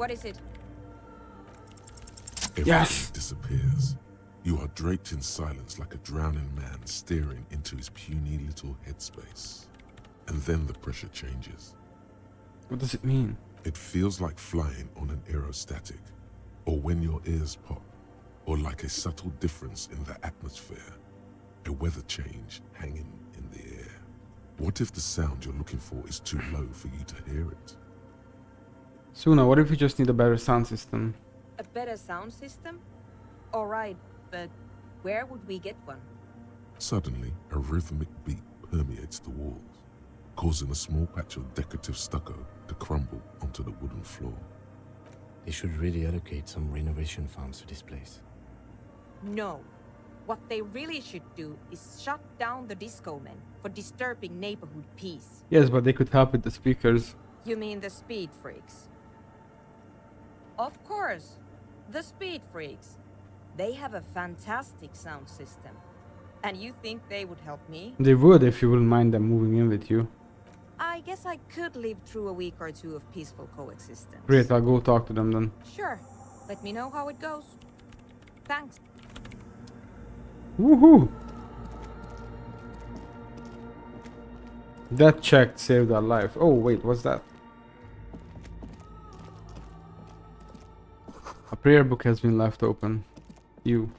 What is it? Everything disappears. You are draped in silence like a drowning man staring into his puny little headspace. And then the pressure changes. What does it mean? It feels like flying on an aerostatic, or when your ears pop, or like a subtle difference in the atmosphere, a weather change hanging in the air. What if the sound you're looking for is too low for you to hear it? Suna, what if we just need a better sound system? A better sound system? Alright, but where would we get one? Suddenly, a rhythmic beat permeates the walls, causing a small patch of decorative stucco to crumble onto the wooden floor. They should really allocate some renovation funds to this place. No. What they really should do is shut down the disco men for disturbing neighborhood peace. Yes, but they could help with the speakers. You mean the speed freaks? Of course, the speed freaks. They have a fantastic sound system. And you think they would help me? They would if you wouldn't mind them moving in with you. I guess I could live through a week or two of peaceful coexistence. Great, I'll go talk to them then. Sure. Let me know how it goes. Thanks. Woohoo! That check saved our life. Oh wait, what's that? A prayer book has been left open. You.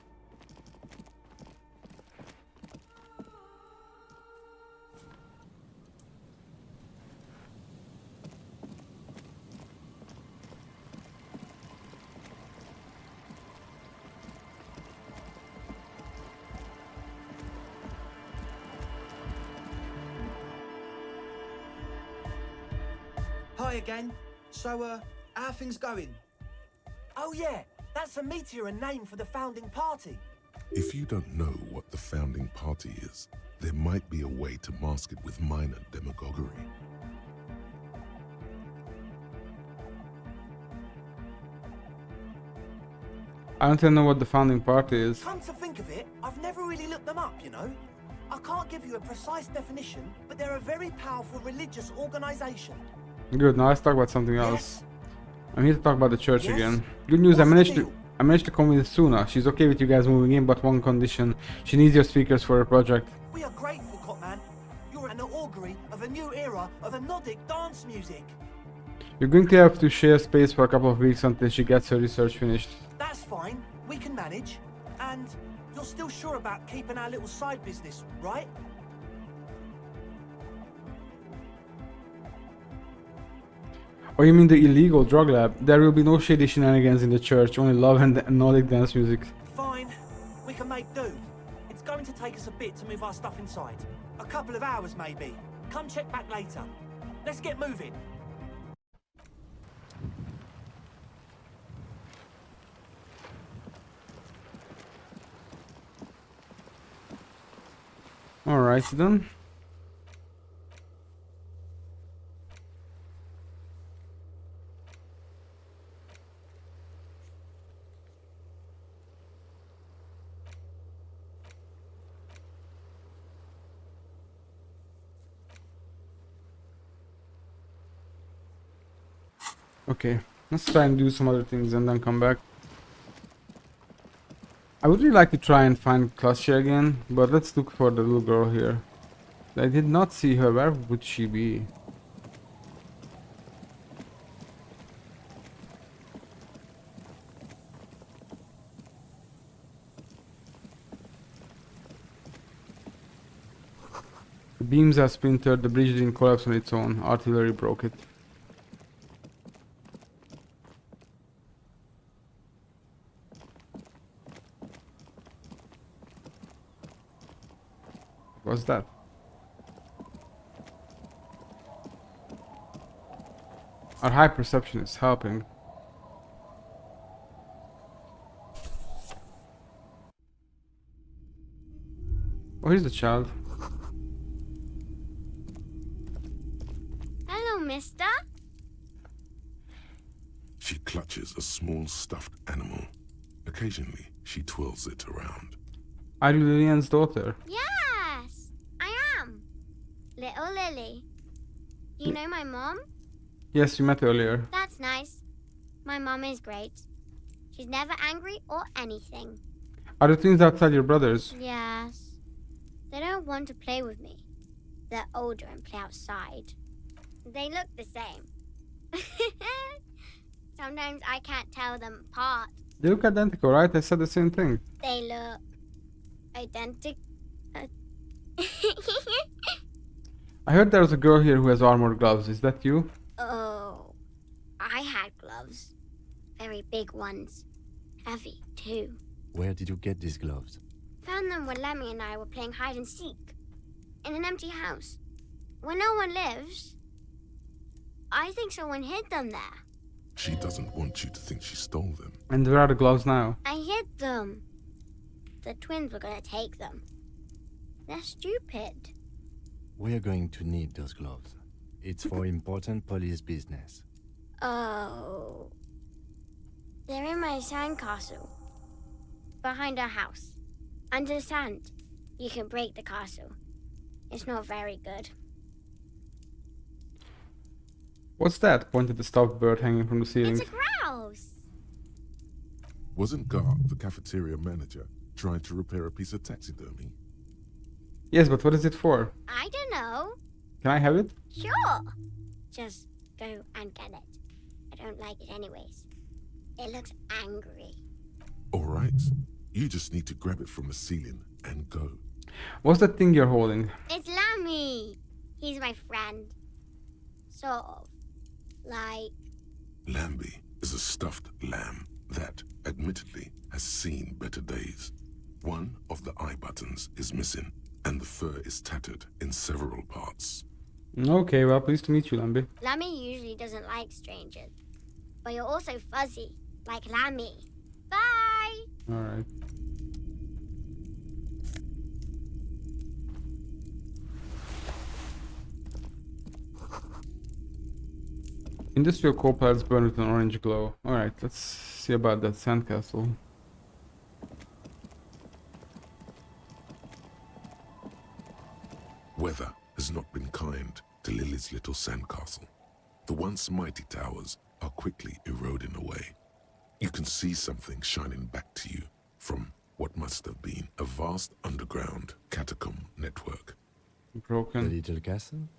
Hi again. So, how are things going? Oh yeah, that's a meteor and name for the founding party. If you don't know what the founding party is, there might be a way to mask it with minor demagoguery. I don't even know what the founding party is. Come to think of it, I've never really looked them up, you know? I can't give you a precise definition, but they're a very powerful religious organization. Good, now let's talk about something else. I'm here to talk about the church Yes? again. Good news, What's the I managed to convince Suna. She's okay with you guys moving in, but one condition. She needs your speakers for her project. We are grateful, Copman. You're an augury of a new era of Nordic dance music. You're going to have to share space for a couple of weeks until she gets her research finished. That's fine, we can manage. And you're still sure about keeping our little side business, right? Oh, you mean the illegal drug lab? There will be no shady shenanigans in the church, only love and Nordic dance music. Fine, we can make do. It's going to take us a bit to move our stuff inside. A couple of hours maybe. Come check back later. Let's get moving. Alright then. Okay, let's try and do some other things and then come back. I would really like to try and find Clutcher again, but let's look for the little girl here. I did not see her. Where would she be? The beams are splintered, the bridge didn't collapse on its own. Artillery broke it. What's that? Our high perception is helping. Oh, here's the child. Hello, mister. She clutches a small stuffed animal. Occasionally, she twirls it around. Are you Lillian's daughter? Yes, I am. Little Lily. You know my mom? Yes, you met earlier. That's nice. My mom is great. She's never angry or anything. Are the twins outside your brothers? Yes. They don't want to play with me. They're older and play outside. They look the same. Sometimes I can't tell them apart. They look identical, right? I said the same thing. They look identical. I heard there's a girl here who has armored gloves. Is that you? Oh, I had gloves. Very big ones. Heavy, too. Where did you get these gloves? Found them when Lemmy and I were playing hide and seek. In an empty house. Where no one lives. I think someone hid them there. She doesn't want you to think she stole them. And where are the gloves now? I hid them. The twins were gonna take them. They're stupid. We're going to need those gloves. It's for important police business. Oh. They're in my sandcastle. Behind our house. Under the sand. You can break the castle. It's not very good. What's that? Pointed the stuffed bird hanging from the ceiling. It's a grouse! Wasn't Gar, the cafeteria manager, trying to repair a piece of taxidermy? Yes, but what is it for? I don't know. Can I have it? Sure. Just go and get it. I don't like it anyways. It looks angry. Alright, you just need to grab it from the ceiling and go. What's that thing you're holding? It's Lammy. He's my friend. Sort of. Like... Lambie is a stuffed lamb that, admittedly, has seen better days. One of the eye buttons is missing, and the fur is tattered in several parts. Okay, well, pleased to meet you, Lambi. Lammy usually doesn't like strangers. But you're also fuzzy, like Lammy. Bye! Alright. Industrial coal pellets burn with an orange glow. Alright, let's see about that sandcastle. Weather has not been kind to Lily's little sandcastle. The once mighty towers are quickly eroding away. You can see something shining back to you from what must have been a vast underground catacomb network. The Broken. little castle?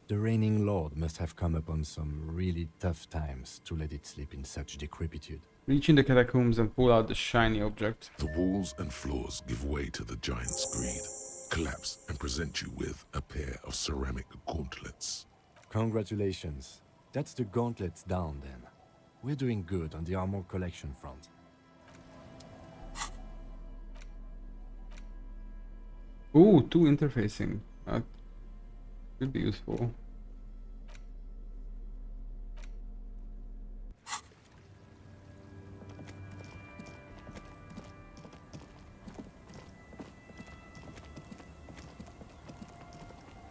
The reigning lord must have come upon some really tough times to let it sleep in such decrepitude. Reach in the catacombs and pull out the shiny object. The walls and floors give way to the giant's greed, collapse and present you with a pair of ceramic gauntlets. Congratulations. That's the gauntlets down then. We're doing good on the armor collection front. Ooh, two interfacing. That could be useful.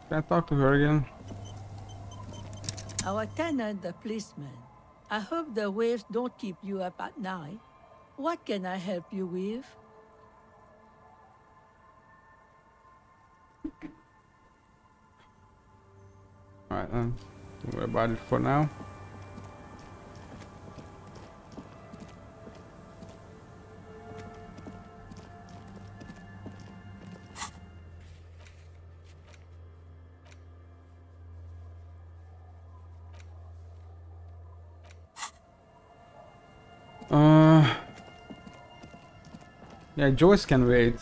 Can I talk to her again? Our tenant, the policeman. I hope the waves don't keep you up at night. What can I help you with? Alright, don't worry about it for now. Yeah, Joyce can wait.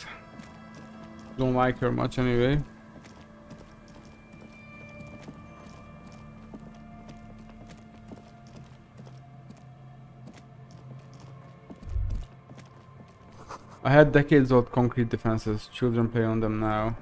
Don't like her much anyway. I had decades-old concrete defenses. Children play on them now.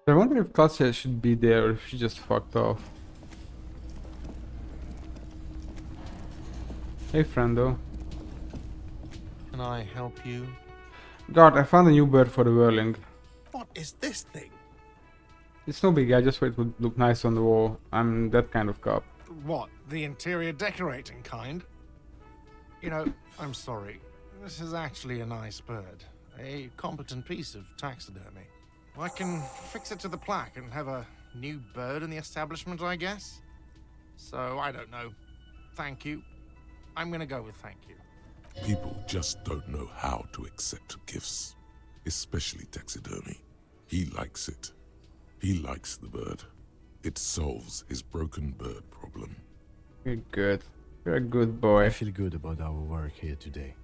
I wonder if Katya should be there or if she just fucked off. Hey, friendo. can I help you? God, I found a new bird for the whirling. What is this thing? It's no biggie, I just thought it would look nice on the wall. I'm that kind of cop. What, the interior decorating kind? You know, I'm sorry. This is actually a nice bird. A competent piece of taxidermy. I can fix it to the plaque and have a new bird in the establishment, I guess? So, I don't know. Thank you. I'm gonna go with thank you. People just don't know how to accept gifts, especially taxidermy. He likes it. He likes the bird. It solves his broken bird problem. You're good. You're a good boy. I feel good about our work here today.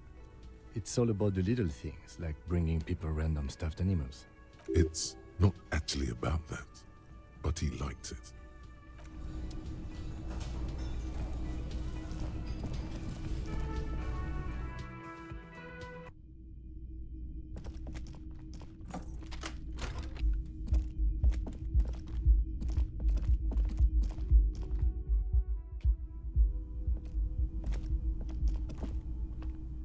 It's all about the little things, like bringing people random stuffed animals. It's not actually about that, but he liked it.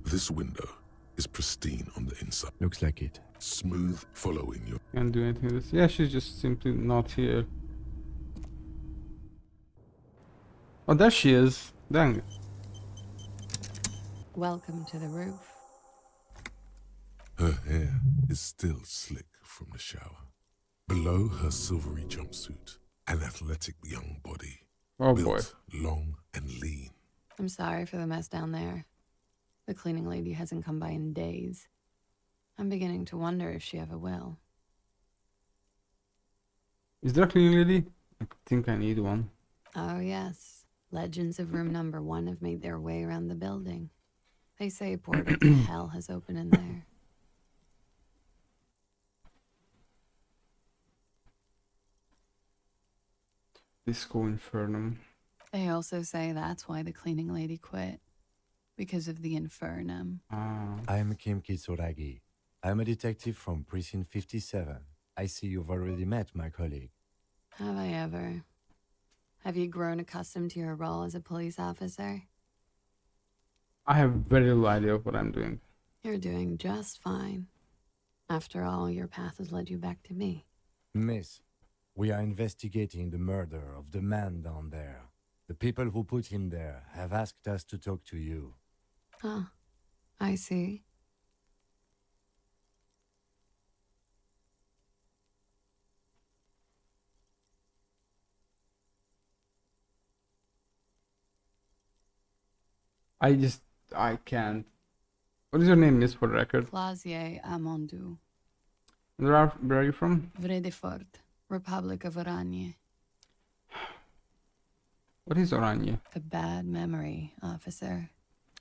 This window is pristine on the inside. Looks like it. Smooth following your... Can't do anything with this. Yeah, she's just simply not here. Oh, there she is. Dang. Welcome to the roof. Her hair is still slick from the shower. Below her silvery jumpsuit, an athletic young body. Oh boy. Built, long and lean. I'm sorry for the mess down there. The cleaning lady hasn't come by in days. I'm beginning to wonder if she ever will. Is there a cleaning lady? I think I need one. Oh, yes. Legends of room number 1 have made their way around the building. They say a portal to hell has opened in there. Disco Infernum. They also say that's why the cleaning lady quit. Because of the infernum. Ah. I'm Kim Kitsuragi. I'm a detective from Precinct 57. I see you've already met my colleague. Have I ever? Have you grown accustomed to your role as a police officer? I have very little idea of what I'm doing. You're doing just fine. After all, your path has led you back to me. Miss, we are investigating the murder of the man down there. The people who put him there have asked us to talk to you. Ah, I see. I can't. What is your name, miss, for the record? Clausier Amondou. Where are you from? Vredefort, Republic of Oranje. What is Oranje? A bad memory, officer.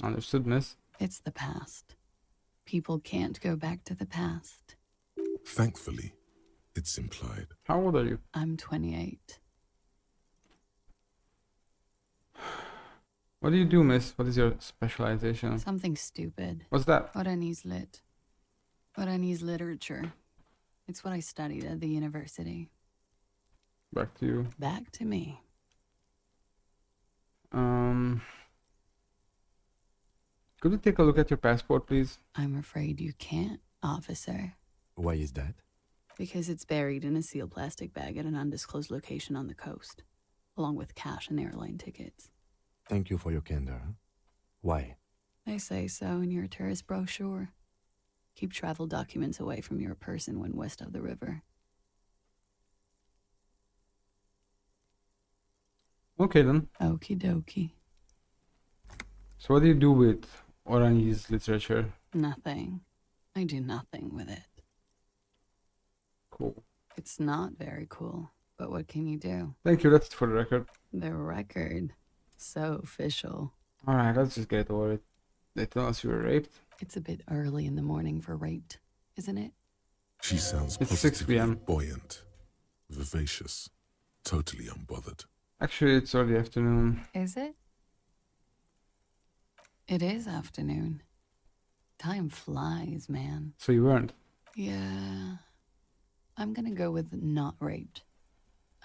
Understood, miss. It's the past. People can't go back to the past. Thankfully, it's implied. How old are you? I'm 28. What do you do, miss? What is your specialization? Something stupid. What's that? Oranese lit. Oranese literature. It's what I studied at the university. Back to you. Back to me. Could you take a look at your passport, please? I'm afraid you can't, officer. Why is that? Because it's buried in a sealed plastic bag at an undisclosed location on the coast, along with cash and airline tickets. Thank you for your candor. Why? They say so in your tourist brochure. Keep travel documents away from your person when west of the river. Okay then. Okie dokie. So what do you do with Oranese literature? Nothing. I do nothing with it. Cool. It's not very cool, but what can you do? Thank you, that's it for the record. The record. So official. Alright, let's just get over it. They tell us you were raped. It's a bit early in the morning for raped, isn't it? She sounds It's 6 positively p.m. buoyant, vivacious, totally unbothered. Actually, it's early afternoon. Is it? It is afternoon. Time flies, man. So you weren't? Yeah. I'm gonna go with not raped.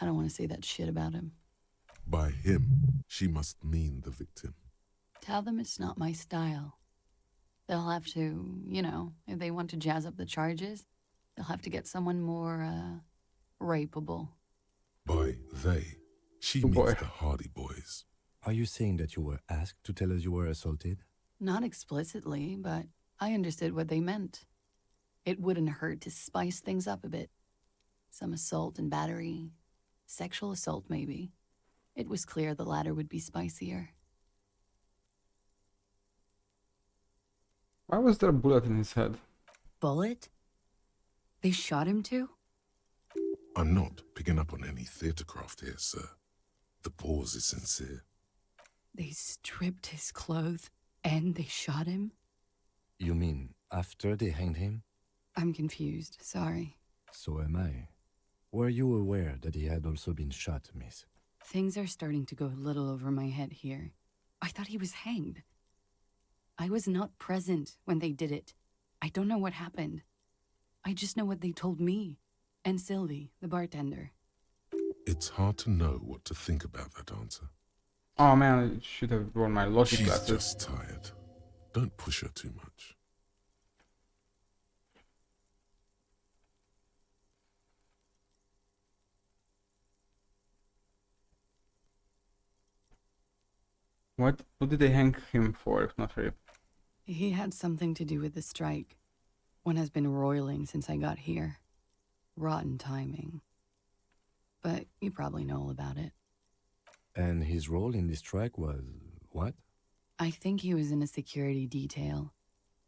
I don't want to say that shit about him. By him, she must mean the victim. Tell them it's not my style. They'll have to, if they want to jazz up the charges, they'll have to get someone more, rapeable. By they, she Oh means boy. the Hardy Boys. Are you saying that you were asked to tell us you were assaulted? Not explicitly, but I understood what they meant. It wouldn't hurt to spice things up a bit. Some assault and battery. Sexual assault, maybe. It was clear the latter would be spicier. Why was there a bullet in his head? Bullet? They shot him too? I'm not picking up on any theatre craft here, sir. The pause is sincere. They stripped his clothes and they shot him? You mean after they hanged him? I'm confused, sorry. So am I. Were you aware that he had also been shot, miss? Things are starting to go a little over my head here. I thought he was hanged. I was not present when they did it. I don't know what happened. I just know what they told me. And Sylvie, the bartender. It's hard to know what to think about that answer. Oh man, I should have worn my logic She's glasses. just tired. Don't push her too much. What did they hang him for if not rape? He had something to do with the strike. One has been roiling since I got here. Rotten timing. But you probably know all about it. And his role in this strike was what? I think he was in a security detail.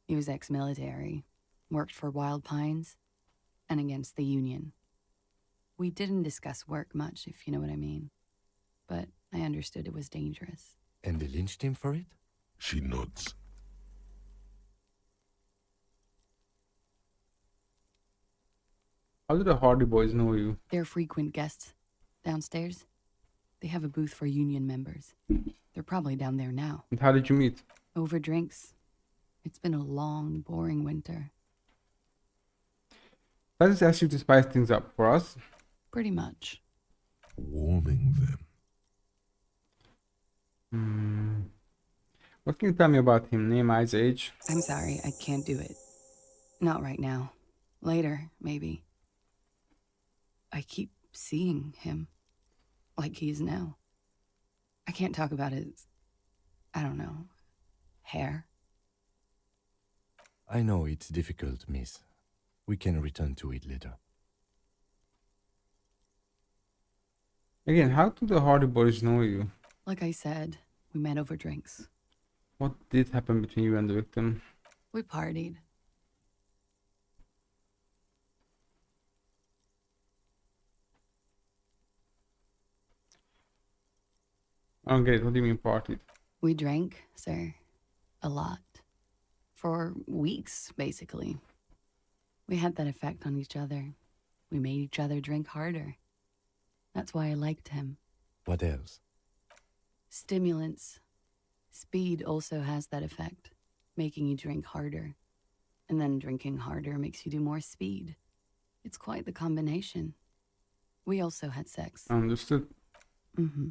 He was ex-military, worked for Wild Pines, and against the Union. We didn't discuss work much, if you know what I mean. But I understood it was dangerous. And they lynched him for it? She nods. How do the Hardy Boys know you? They're frequent guests. Downstairs, they have a booth for Union members. They're probably down there now. And how did you meet? Over drinks. It's been a long, boring winter. I just asked you to spice things up for us. Pretty much. Warming them. What can you tell me about him? Name, eyes, age? I'm sorry, I can't do it. Not right now. Later, maybe. I keep seeing him. Like he is now. I can't talk about his, I don't know, hair. I know it's difficult, miss. We can return to it later. Again, how do the Hardy Boys know you? Like I said, we met over drinks. What did happen between you and the victim? We partied. I don't get it. What do you mean partied? We drank, sir. A lot. For weeks, basically. We had that effect on each other. We made each other drink harder. That's why I liked him. What else? Stimulants. Speed also has that effect, making you drink harder. And then drinking harder makes you do more speed. It's quite the combination. We also had sex. Understood. Mm-hmm.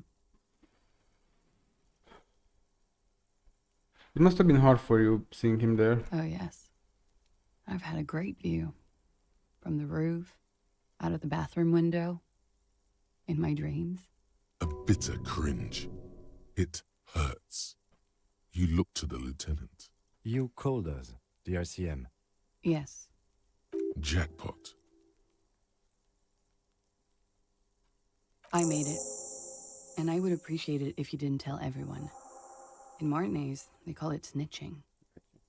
It must have been hard for you seeing him there. Oh, yes. I've had a great view. From the roof, out of the bathroom window, in my dreams. A bitter cringe. It hurts. You look to the lieutenant. You called us, the RCM. Yes. Jackpot. I made it. And I would appreciate it if you didn't tell everyone. In Martinez, they call it snitching.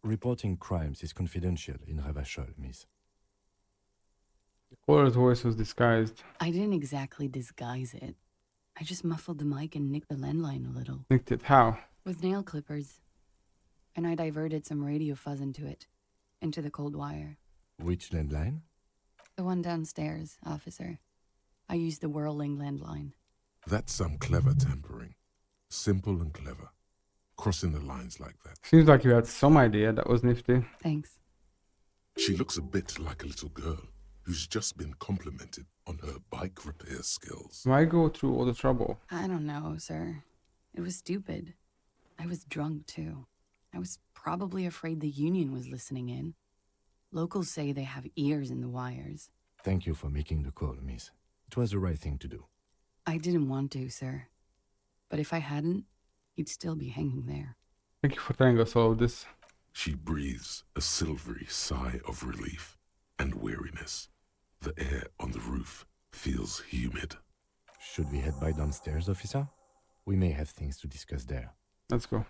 Reporting crimes is confidential in Ravachol, miss. The caller's voice was disguised. I didn't exactly disguise it. I just muffled the mic and nicked the landline a little. Nicked it. How? With nail clippers. And I diverted some radio fuzz into it. Into the cold wire. Which landline? The one downstairs, officer. I used the whirling landline. That's some clever tampering. Simple and clever. Crossing the lines like that. Seems like you had some idea. That was nifty. Thanks. She looks a bit like a little girl who's just been complimented on her bike repair skills. Why go through all the trouble? I don't know, sir. It was stupid. I was drunk, too. I was probably afraid the Union was listening in. Locals say they have ears in the wires. Thank you for making the call, miss. It was the right thing to do. I didn't want to, sir. But if I hadn't, he'd still be hanging there. Thank you for telling us all of this. She breathes a silvery sigh of relief and weariness. The air on the roof feels humid. Should we head by downstairs, officer? We may have things to discuss there. Let's go.